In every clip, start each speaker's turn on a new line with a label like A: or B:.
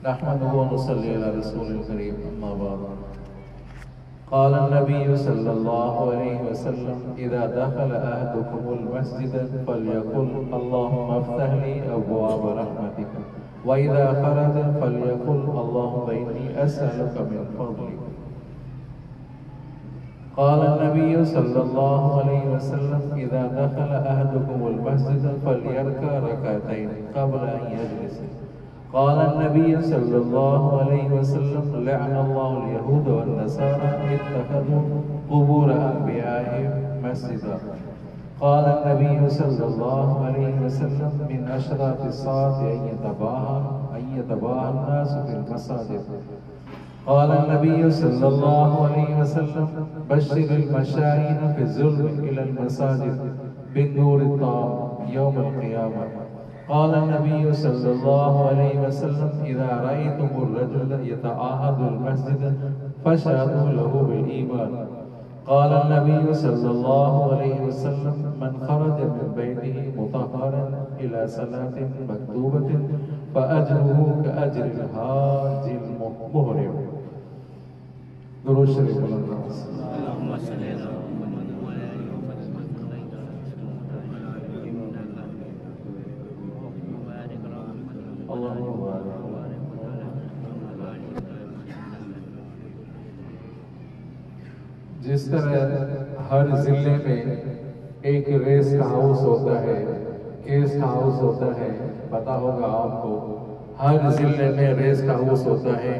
A: नहमदुहु व नुसल्ली अला रसूलिल करीम, अम्मा बाद। क़ाल अन्नबी सल्लल्लाहु अलैहि वसल्लम इज़ा दख़ल अहदुकुमुल मस्जिद फ़लयक़ुल अल्लाहुम्मा अफ़्तह ली अब्वाब रहमतिक व इज़ा ख़रज फ़लयक़ुल अल्लाहुम्मा इन्नी अस्अलुका मिन फ़ज़लिक। क़ाल अन्नबी सल्लल्लाहु अलैहि वसल्लम इज़ा दख़ल अहदुकुमुल मस्जिद फ़लयरका रकअतैन क़ब्ल अन यजलिस। क़ाल अन्नबी सल्लल्लाहु अलैहि वसल्लम लअनल्लाहुल यहूद वन नसारा इत्तख़ज़ू क़ुबूर अंबियाइहिम मस्जिदा। क़ाल अन्नबी सल्लल्लाहु अलैहि वसल्लम मिन अशरातिस साअति अन यतबाहा अन्नास फिल मसाजिद। क़ाल अन्नबी सल्लल्लाहु अलैहि वसल्लम बश्शिरिल मशाईन फ़िज़्ज़ुल्म इलल मसाजिद बिन्नूरित ताम यौमल क़ियामह। क़ाल अन्नबी सल्लल्लाहु अलैहि वसल्लम इज़ा रअयतुमुर रजुल यतआहदुल मस्जिद फ़शहदू लहू बिल ईमान। क़ाल अन्नबी सल्लल्लाहु अलैहि वसल्लम मन ख़रज मिन बैतिही मुतहहरन इला सलातिन मक्तूबतिन फ़अज्रुहु कअज्रिल हाजिल मुहरिम। दुरूद शरीफ जिस तरह हर जिले में एक रेस्ट हाउस होता है, गेस्ट हाउस होता है, पता होगा आपको, हर जिले में रेस्ट हाउस होता है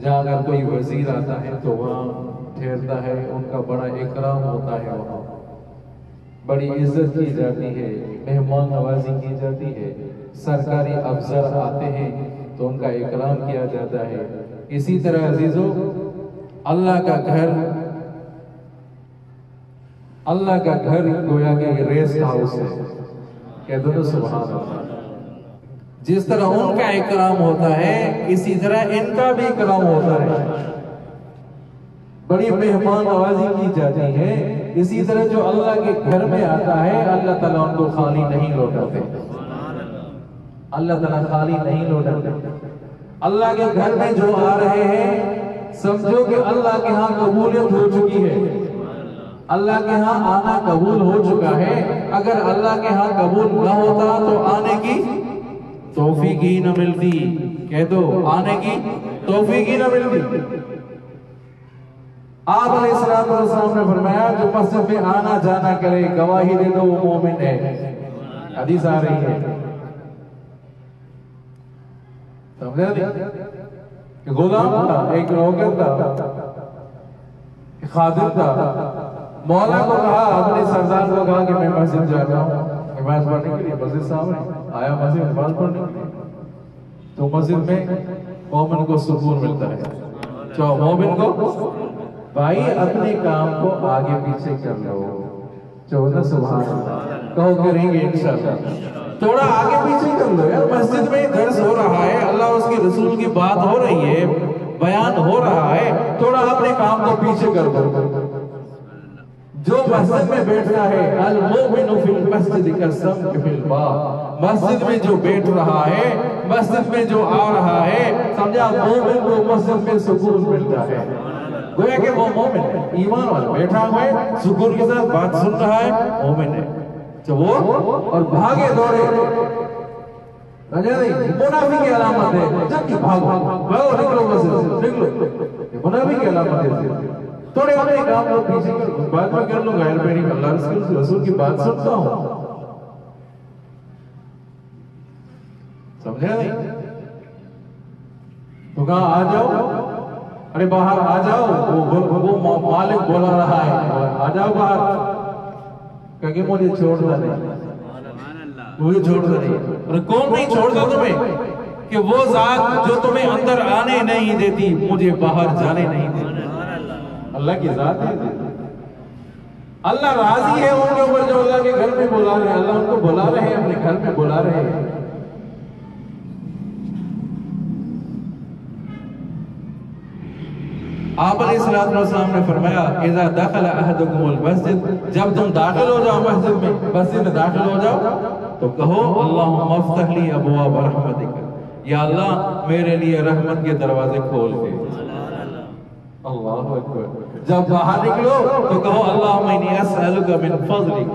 A: जहाँ अगर कोई वजीर आता है तो वहाँ ठहरता है, उनका बड़ा इकराम होता है, वहाँ बड़ी इज्जत की जाती है, मेहमान नवाजी की जाती है, सरकारी अफसर आते हैं तो उनका इकराम किया जाता है। इसी तरह अजीजों, अल्लाह का घर गोया के रेस्ट हाउस है। कहते तो सुभान अल्लाह। जिस तरह उनका इकराम होता है इसी तरह इनका भी इकराम होता है, बड़ी मेहमान नवाजी की जाती है। इसी तरह जो अल्लाह के घर में आता है अल्लाह ताला उनको खाली नहीं लौटाते, अल्लाह ताला खाली नहीं लौटाते। अल्लाह के घर में जो आ रहे हैं समझो कि अल्लाह के यहाँ कबूलियत हो चुकी है, अल्लाह के यहाँ आना कबूल हो चुका है। अगर अल्लाह के यहाँ कबूल न होता तो आने की तौफीक ही न मिलती। कह दो, आने की तौफीक ही न मिलती। आप अलैहिस्सलाम ने फरमाया जो मस्जिद में आना जाना करे गवाही दे दो वो मोमिन है। हदीस आ रही है, समझे? गुलाम था, एक नौकर था, खादिम था। मौला को कहा, अपने सरदार को कहा कि मैं मस्जिद जा रहा हूँ नमाज पढ़ने के लिए। मस्जिद सामने आया, मस्जिद नमाज पढ़ने के लिए। तो मस्जिद में मोमिन को सुकून मिलता है। तो मोमिन को भाई अपने काम को आगे पीछे कर लो, चौदह सुभान अल्लाह कहो, करेंगे इंशाअल्लाह। थोड़ा आगे पीछे कर लो यार। मस्जिद में दर्स हो रहा है, अल्लाह उसके रसूल की बात हो रही है, बयान हो रहा है, थोड़ा अपने काम को पीछे कर दो। जो मस्जिद में बैठना है, अल मोमिनु फिल मस्जिद कसम फिल बाब, मस्जिद में जो बैठ रहा है, मस्जिद में जो आ रहा है, समझा मोमिन को मस्जिद में सुकून मिलता है। गोया कि वो मोमिन है, ईमान वाला बैठा हुआ है, सुकून के साथ बात सुन रहा है, मोमिन है। तो वो और भागे दौड़े मुनाफिक की अलामत है। जब कि भागो भागो, निकलो मस्जिद से, निकलो, मुनाफिक की अलामत है। थोड़े अपने काम को पीछे कर, बाद में कर लो, गैर पैरी अल्लाह रसूल की बात सुनता हूं, समझे नहीं? तो कहा आ जाओ, अरे बाहर आ जाओ, वो मालिक बोला रहा है, आ जाओ बाहर। क्योंकि मुझे छोड़ता नहीं, मुझे छोड़ता नहीं। और कौन नहीं छोड़ता तुम्हें? कि वो जात जो तुम्हें अंदर आने नहीं देती, मुझे बाहर जाने नहीं देती। अल्लाह की जात है। अल्लाह राजी है उनके ऊपर जो अल्लाह के घर में बुला रहे हैं। अल्लाह उनको बुला रहे हैं, अपने घर में बुला रहे हैं। आप अलैहिस्सलाम ने फरमाया इज़ा दखल अहदुकुमुल मस्जिद, जब तुम दाखिल हो जाओ मस्जिद में दाखिल हो जाओ तो कहो अल्लाहुम्मा अफ्तह ली अबवाब रहमतिक, या अल्लाह मेरे लिए रहमत के दरवाजे खोल दे। अल्लाहु अकबर। जब बाहर निकलो तो कहो अल्लाहुम्मा इन्नी अस्अलुका मिन फज़लिक,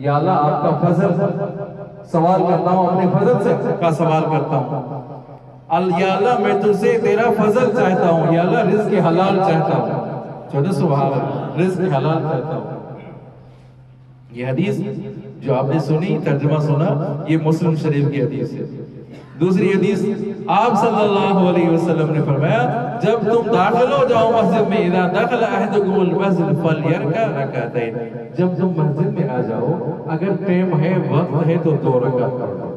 A: या अल्लाह आपका फजल सवाल करता हूँ, अपने फजल से का सवाल करता हूँ। या अल्लाह मैं तुझसे तेरा फजल चाहता हूँ, या अल्लाह रिज़्क़ हलाल चाहता हूँ। चलो सुभान अल्लाह, रिज़्क़ हलाल चाहता हूँ। ये हदीस जो आपने सुनी, तर्जुमा सुना, ये मुस्लिम शरीफ की हदीस है। दूसरी हदीस आप सल्लल्लाहु अलैहि वसल्लम ने फरमाया जब तुम दाखिल हो जाओ मस्जिद में, इज़ा दखल अहदुकुमुल मस्जिद फलयरका रकातैन, जब तुम मस्जिद में आ जाओ अगर टाइम है वक्त है तो 2 रकात पढ़ लो,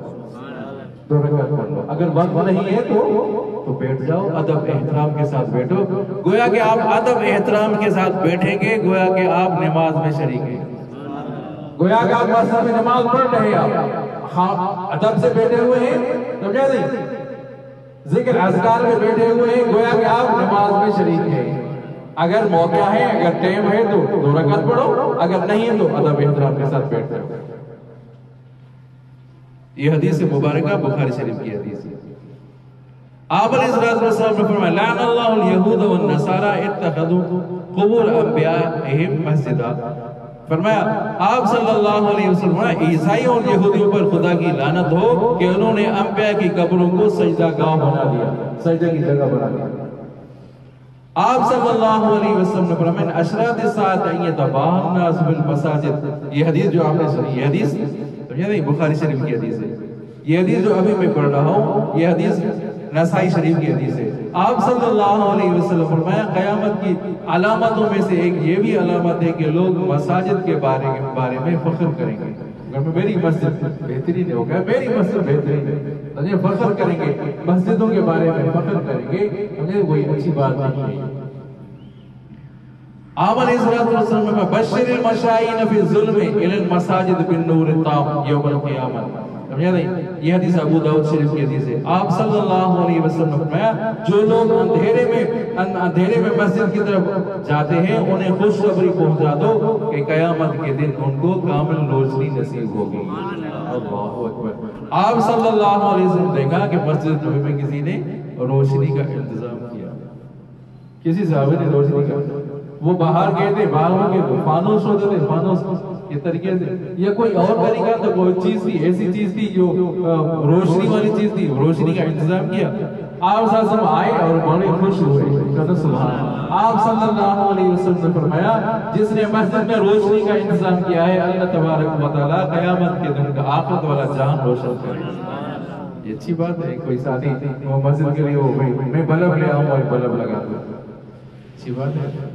A: 2 रकात पढ़ लो। अगर वक्त नहीं है तो बैठ जाओ, अदब एहतराम के साथ बैठो। गोया कि आप अदब एहतराम के साथ बैठेंगे, गोया कि आप नमाज में शरीक हैं, गोया कि आप मस्जिद में नमाज पढ़ रहे हैं। आप हाँ अदब से बैठे हुए हैं, समझा नहीं, जिक्र अज़कार में बैठे हुए हैं, गोया कि आप नमाज में शरीक हैं। अगर मौका है, अगर टाइम है तो 2 रकात पढ़ो, अगर नहीं है तो अदब एहतराम के साथ बैठ जाओ। ये हदीस मुबारका बुखारी शरीफ की हदीस है। आप अलैहिस्सलाम ने फरमाया लानल्लाहुल यहूद वन नसारा इत्तखज़ू क़ुबूर अंबियाइहिम मस्जिदा। फरमाया आप सल्लल्लाहु अलैहि वसल्लम, ईसाइयों और यहूदियों पर खुदा की लानत हो कि उन्होंने अंबिया की कब्रों को सजदा गाह बना दिया, सजदे की जगह बना दिया। आप सल्लल्लाहु अलैहि वसल्लम ने फरमाया अशरात सात यतबाहन नास बिल मसाजिद। ये हदीस जो आपने सुनी, ये हदीस समझे नहीं, बुखारी शरीफ की हदीस है। ये हदीस जो अभी मैं पढ़ रहा हूँ, ये हदीस नसाई शरीफ की हदीस है। आप सल्लल्लाहु अलैहि वसल्लम फरमाया क़यामत की अलामतों में से एक ये भी अलामत है कि लोग मसाजिद के बारे में फख्र करेंगे। अगर मेरी मस्जिद बेहतरीन हो गया, मेरी मस्जिद बेहतरीन है, तो फख्र करेंगे, मस्जिदों के बारे में फख्र करेंगे, मुझे कोई अच्छी बात नहीं है। आप अलैहिस्सलाम में बश्शिरिल मशाईन फी ज़ुल्म इलल मसाजिद बिन नूर ताम यौमल क़ियामत। समझा नहीं, ये हदीस अबू दाऊद शरीफ की हदीस है। आप सल्लल्लाहु अलैहि वसल्लम ने फरमाया जो लोग अंधेरे में मस्जिद की तरफ जाते हैं उन्हें खुशखबरी पहुंचा दो कि कयामत के दिन उनको कामिल रोशनी नसीब होगी। अल्लाहु अकबर। आप सल्लल्लाहु अलैहि वसल्लम देखा कि मस्जिद नबी में किसी ने रोशनी का इंतजाम किया, किसी सहाबी ने रोशनी का, वो बाहर गए थे, बाहर गए थे, फानूस होते थे, फानूस के तरीके से, या कोई और तरीका तो कोई चीज थी, ऐसी चीज थी जो रोशनी वाली चीज थी, रोशनी का इंतजाम किया। आप सब आए और बड़े खुश हुए। आप सल्लल्लाहु अलैहि वसल्लम ने फरमाया जिसने मस्जिद में रोशनी का इंतजाम किया है अल्लाह तबारक व तआला क़यामत के दिन का आखिरत वाला जान रोशन करेगा। ये अच्छी बात है। कोई साथी वो मस्जिद के लिए वो भाई मैं बल्ब ले आऊँ और बल्ब लगा दूँ, अच्छी बात है।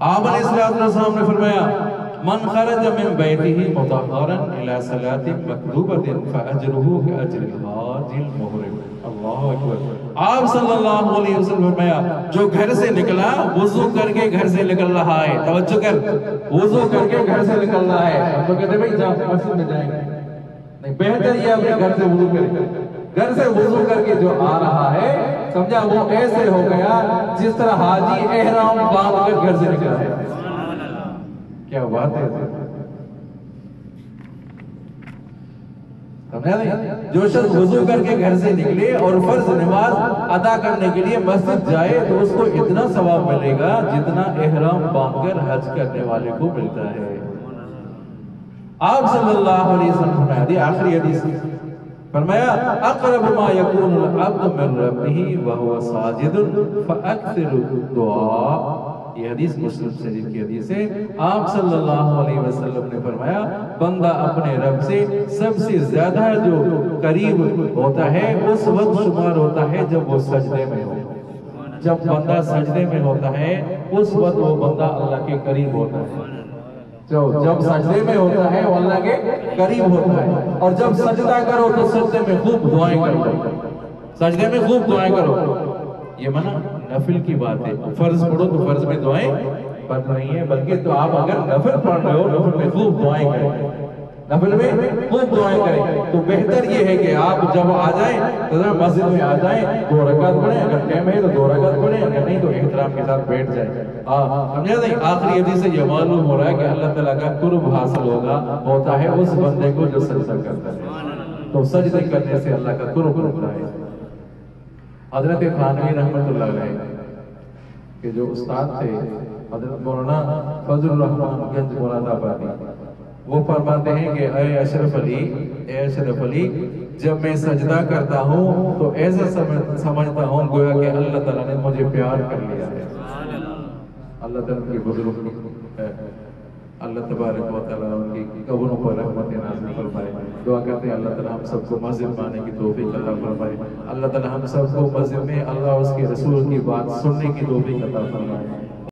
A: आप अलैहिस्सलाम ने फरमाया मन खरज मिन बैतिही मुतहरन इला सलातिन मकतूबतिन फअजरुहु कअजरिल हाजिल मुहरिम। अल्लाहु अकबर। आप सल्लल्लाहु अलैहि वसल्लम फरमाया जो घर से निकला वुजू करके घर से निकल रहा है, तवज्जो कर, वुजू करके घर से निकल रहा है, हम तो कहते भाई जाओ मस्जिद में जाएंगे, नहीं बेहतर ये अपने घर से वुजू करे, घर से वुजू करके जो आ रहा है समझा वो ऐसे हो गया जिस तरह हाजी एहराम बांध कर घर से निकला है। क्या बात है, समझा नहीं। जो शख्स वुजू करके घर से निकले और फर्ज नमाज अदा करने के लिए मस्जिद जाए तो उसको इतना सवाब मिलेगा जितना एहराम बांधकर हज करने वाले को मिलता है। आप सल्लल्लाहु अलैहि वसल्लम ने आखिरी हदीस फरमाया अक़रब मा यकूनुल अब्दु मिन रब्बिही व हुवा साजिदुन फअक्सिरु दुआ। ये हदीस मुस्लिम शरीफ की हदीस है। आप सल्लल्लाहु अलैहि वसल्लम ने फरमाया बंदा अपने रब से सबसे ज्यादा जो करीब होता है उस वक्त शुमार होता है जब वो सजदे में हो। जब बंदा सजदे में होता है उस वक्त वो बंदा अल्लाह के करीब होता है। जब सजदे में होता है वो अल्लाह के करीब होता है। और जब सजदा करो तो सजदे में खूब दुआएं करो, सजदे में खूब दुआएं करो। ये मना नफिल की बात है, फर्ज पढ़ो तो फर्ज में दुआएं पढ़ रही है, बल्कि तो आप अगर नफिल पढ़ रहे हो नफिल में खूब दुआएं करें। नफिल में खूब दुआएं करें। तो बेहतर ये है कि आप जब आ जाएं तो मस्जिद में आ जाएं, 2 रकात पढ़ें, अगर टाइम है तो 2 रकात पढ़ें, अगर नहीं तो एहतराम के साथ बैठ जाएं। समझा नहीं? आखिरी हदीस से ये मालूम हो रहा है कि अल्लाह ताला का कुर्ब हासिल होता है उस बंदे को जो सजदा करता है। तो सजदे करने से अल्लाह का कुर्ब होता है। हजरत थानवी रहमतुल्लाह अलैह के जो उस्ताद थे हजरत मौलाना फजलुर रहमान गंज मुरादाबादी, वो फरमाते हैं कि ए अशरफ अली, जब मैं सजदा करता हूँ तो ऐसा समझता हूँ गोया कि अल्लाह ताला ने मुझे प्यार कर लिया है। अल्लाह ताला की बुजुर्ग अल्लाह तबारक व तआला उनकी कब्रों पर रहमत नाज़िल फरमाए। दुआ करते हैं अल्लाह ताला हम सबको मस्जिद में आने की तौफीक अता फरमाए। अल्लाह ताला हम सबको मस्जिद में अल्लाह और उसके रसूल की बात सुनने की तौफीक अता फरमाए।